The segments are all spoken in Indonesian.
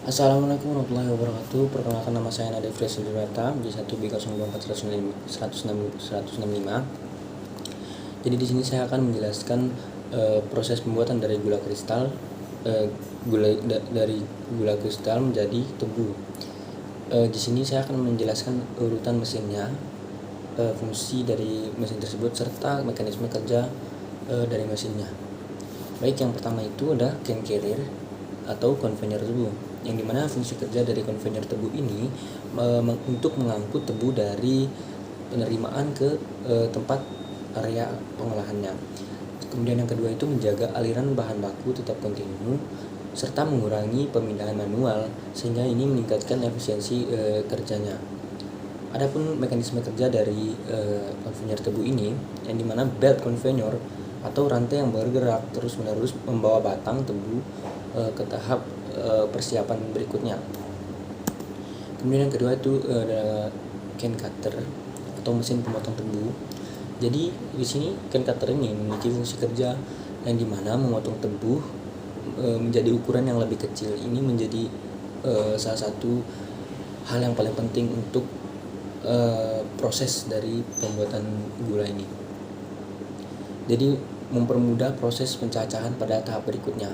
Assalamualaikum warahmatullahi wabarakatuh. Perkenalkan, nama saya Nadif Resildurata di 1B024-165. Jadi di sini saya akan menjelaskan proses pembuatan dari gula kristal, dari gula kristal menjadi tebu. Di sini saya akan menjelaskan urutan mesinnya, fungsi dari mesin tersebut, serta mekanisme kerja dari mesinnya. Baik, yang pertama itu ada can carrier atau konveyor tebu, yang dimana fungsi kerja dari konveyor tebu ini untuk mengangkut tebu dari penerimaan ke tempat area pengolahannya. Kemudian yang kedua itu menjaga aliran bahan baku tetap kontinu serta mengurangi pemindahan manual, sehingga ini meningkatkan efisiensi kerjanya. Adapun mekanisme kerja dari konveyor tebu ini, yang dimana belt conveyor atau rantai yang bergerak terus-menerus membawa batang tebu ke tahap persiapan berikutnya. Kemudian yang kedua itu ada can cutter atau mesin pemotong tebu. Jadi di sini can cutter ini memiliki fungsi kerja yang dimana memotong tebu menjadi ukuran yang lebih kecil. Ini menjadi salah satu hal yang paling penting untuk proses dari pembuatan gula ini. Jadi mempermudah proses pencacahan pada tahap berikutnya,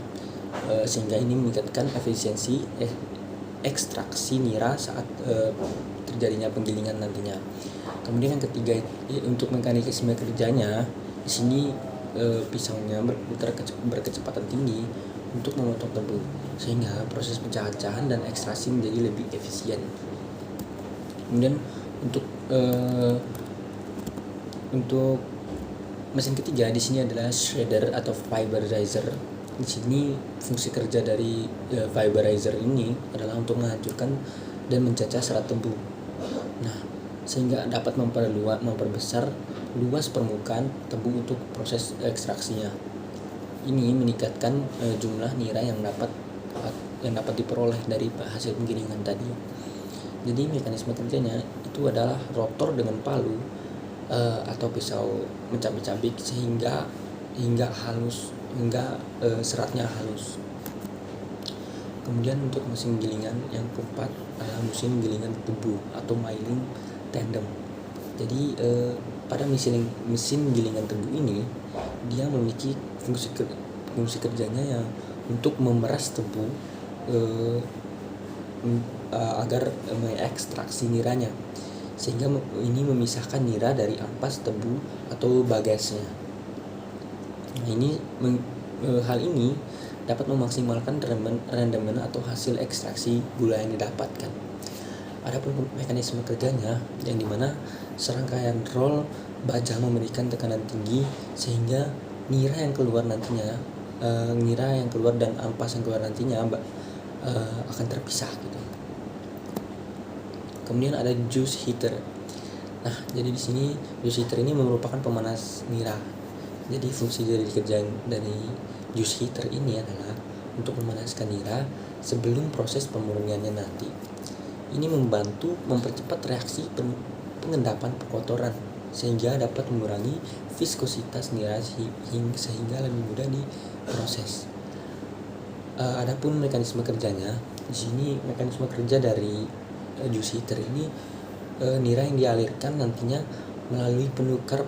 sehingga ini meningkatkan efisiensi ekstraksi nira saat terjadinya penggilingan nantinya. Kemudian yang ketiga, untuk mekanisme kerjanya, di sini pisaunya berputar berkecepatan tinggi untuk memotong tebu, sehingga proses pencacahan dan ekstraksi menjadi lebih efisien. Kemudian untuk mesin ketiga di sini adalah shredder atau vaporizer. Di sini fungsi kerja dari vaporizer ini adalah untuk menghancurkan dan mencacah serat tebu. Nah, sehingga dapat memperbesar luas permukaan tebu untuk proses ekstraksinya. Ini meningkatkan jumlah nira yang dapat diperoleh dari hasil penggilingan tadi. Jadi mekanisme kerjanya itu adalah rotor dengan palu atau pisau mencabik-cabik hingga seratnya halus. Kemudian untuk mesin gilingan yang keempat adalah mesin gilingan tebu atau milling tandem. Jadi pada mesin gilingan tebu ini, dia memiliki fungsi kerjanya yang untuk memeras tebu agar mengekstraksi niranya, sehingga ini memisahkan nira dari ampas tebu atau bagasnya. Nah, hal ini dapat memaksimalkan rendemen atau hasil ekstraksi gula yang didapatkan. Adapun mekanisme kerjanya, yang dimana serangkaian roll baja memberikan tekanan tinggi sehingga nira yang keluar dan ampas yang keluar nantinya akan terpisah gitu. Kemudian ada juice heater. Nah, jadi di sini juice heater ini merupakan pemanas nira. Jadi fungsi dari kerjaan dari juice heater ini adalah untuk memanaskan nira sebelum proses pemurniannya nanti. Ini membantu mempercepat reaksi pengendapan kotoran sehingga dapat mengurangi viskositas nira sehingga lebih mudah diproses. Adapun mekanisme kerjanya, di sini mekanisme kerja dari juice heater ini, nira yang dialirkan nantinya melalui penukar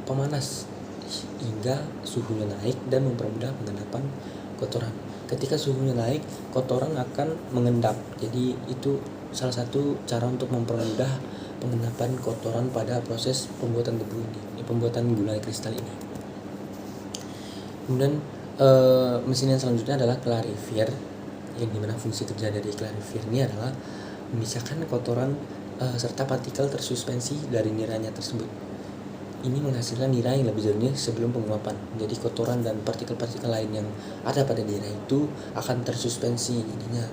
pemanas hingga suhunya naik dan mempermudah pengendapan kotoran. Ketika suhunya naik, kotoran akan mengendap. Jadi itu salah satu cara untuk mempermudah pengendapan kotoran pada proses pembuatan tebu ini, pembuatan gula kristal ini. Kemudian mesin yang selanjutnya adalah clarifier, yang dimana fungsi kerja dari clarifier ini adalah memisahkan kotoran serta partikel tersuspensi dari niranya tersebut. Ini menghasilkan nira yang lebih jernih sebelum penguapan. Jadi kotoran dan partikel-partikel lain yang ada pada nira itu akan tersuspensi. Jadinya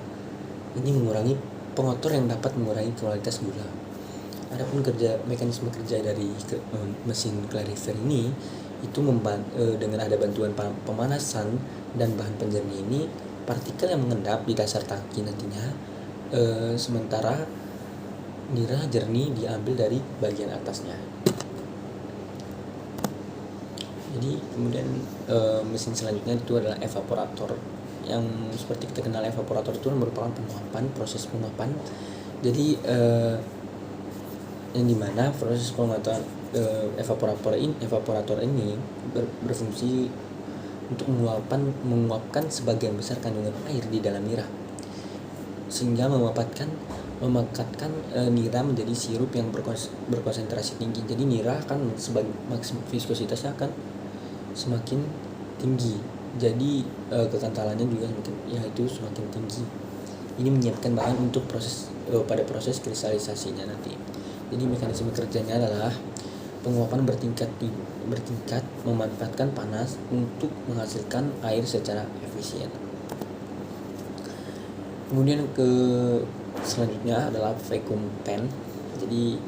ini mengurangi pengotor yang dapat mengurangi kualitas gula. Adapun mekanisme kerja dari mesin clarifier ini itu dengan ada bantuan pemanasan dan bahan penjernih ini, partikel yang mengendap di dasar tangki nantinya, sementara nira jernih diambil dari bagian atasnya. Jadi kemudian mesin selanjutnya itu adalah evaporator, yang seperti kita kenal evaporator itu merupakan proses penguapan. Jadi yang dimana proses penguapan evaporator ini berfungsi untuk menguapkan sebagian besar kandungan air di dalam nira, sehingga memekatkan nira menjadi sirup yang berkonsentrasi tinggi. Jadi nira akan viskositasnya akan semakin tinggi, jadi kekentalannya juga semakin tinggi. Ini menyiapkan bahan untuk pada proses kristalisasinya nanti. Jadi mekanisme kerjanya adalah penguapan bertingkat memanfaatkan panas untuk menghasilkan air secara efisien. Kemudian selanjutnya adalah vacuum pen. Jadi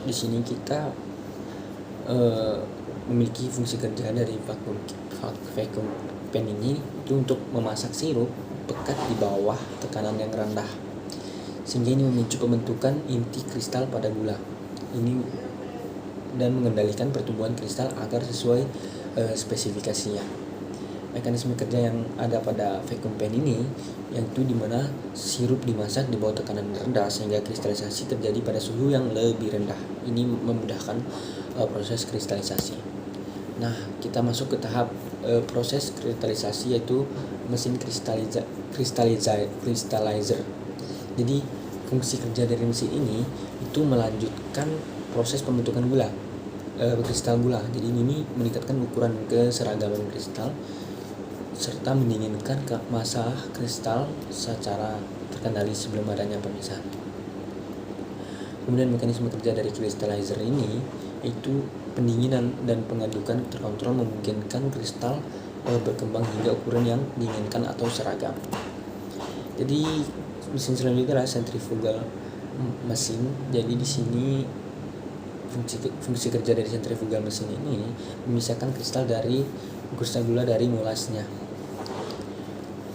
di sini kita memiliki fungsi kerja dari vacuum pen ini itu untuk memasak sirup pekat di bawah tekanan yang rendah, sehingga ini memicu pembentukan inti kristal pada gula ini dan mengendalikan pertumbuhan kristal agar sesuai spesifikasinya. Mekanisme kerja yang ada pada vacuum pen ini yaitu dimana sirup dimasak di bawah tekanan rendah sehingga kristalisasi terjadi pada suhu yang lebih rendah. Ini memudahkan proses kristalisasi. Nah, kita masuk ke tahap proses kristalisasi, yaitu mesin crystallizer. Jadi fungsi kerja dari mesin ini itu melanjutkan proses pembentukan kristal gula. Jadi ini meningkatkan ukuran keseragaman kristal serta mendinginkan massa kristal secara terkendali sebelum adanya pemisahan. Kemudian mekanisme kerja dari crystallizer ini itu pendinginan dan pengadukan terkontrol memungkinkan kristal berkembang hingga ukuran yang diinginkan atau seragam. Jadi mesin selanjutnya adalah centrifugal mesin. Jadi di sini fungsi kerja dari centrifugal mesin ini memisahkan kristal gula dari molasnya.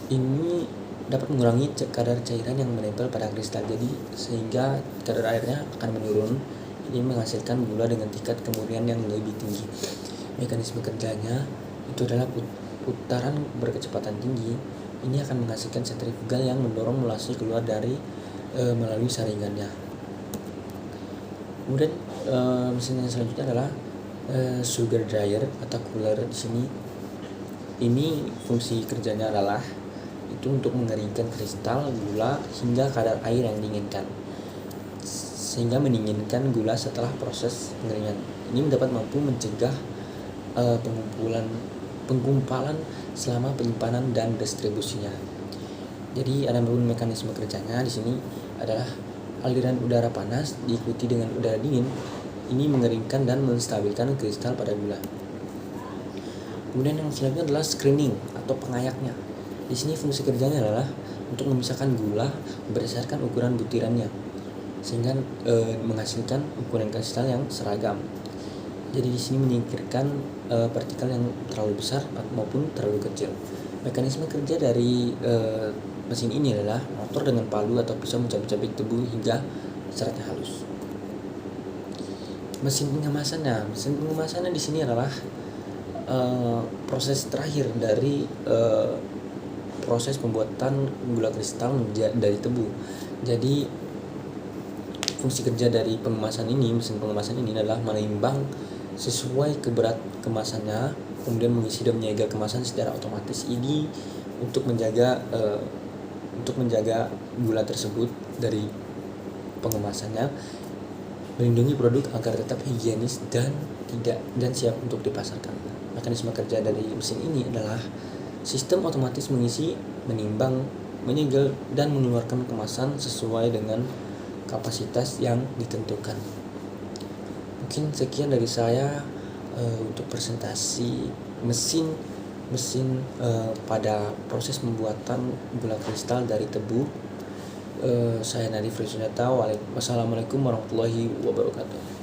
Ini dapat mengurangi kadar cairan yang menempel pada kristal, jadi sehingga kadar airnya akan menurun. Ini menghasilkan gula dengan tingkat kemurnian yang lebih tinggi. Mekanisme kerjanya itu adalah putaran berkecepatan tinggi. Ini akan menghasilkan sentrifugal yang mendorong molasnya keluar melalui saringannya. Kemudian mesin yang selanjutnya adalah sugar dryer atau cooler. Di sini ini fungsi kerjanya adalah itu untuk mengeringkan kristal gula hingga kadar air yang diinginkan, sehingga mendinginkan gula setelah proses pengeringan. Ini dapat mampu mencegah penggumpalan selama penyimpanan dan distribusinya. Jadi ada mekanisme kerjanya di sini adalah aliran udara panas diikuti dengan udara dingin. Ini mengeringkan dan menstabilkan kristal pada gula. Kemudian yang selanjutnya adalah screening atau pengayaknya. Di sini fungsi kerjanya adalah untuk memisahkan gula berdasarkan ukuran butirannya, sehingga menghasilkan ukuran kristal yang seragam. Jadi di sini menyingkirkan partikel yang terlalu besar maupun terlalu kecil. Mekanisme kerja dari mesin ini adalah motor dengan palu atau pisau mencabik-cabik tebu hingga seratnya halus. Mesin pengemasannya di sini adalah proses terakhir dari proses pembuatan gula kristal dari tebu. Jadi fungsi kerja dari mesin pengemasan ini adalah menimbang sesuai keberat kemasannya, kemudian mengisi dan menjaga kemasan secara otomatis. Ini untuk menjaga gula tersebut dari pengemasannya, melindungi produk agar tetap higienis dan siap untuk dipasarkan. Mekanisme kerja dari mesin ini adalah sistem otomatis mengisi, menimbang, menyegel, dan mengeluarkan kemasan sesuai dengan kapasitas yang ditentukan. Mungkin sekian dari saya untuk presentasi mesin pada proses pembuatan gula kristal dari tebu. Saya Nadif Rizunata. Wassalamualaikum warahmatullahi wabarakatuh.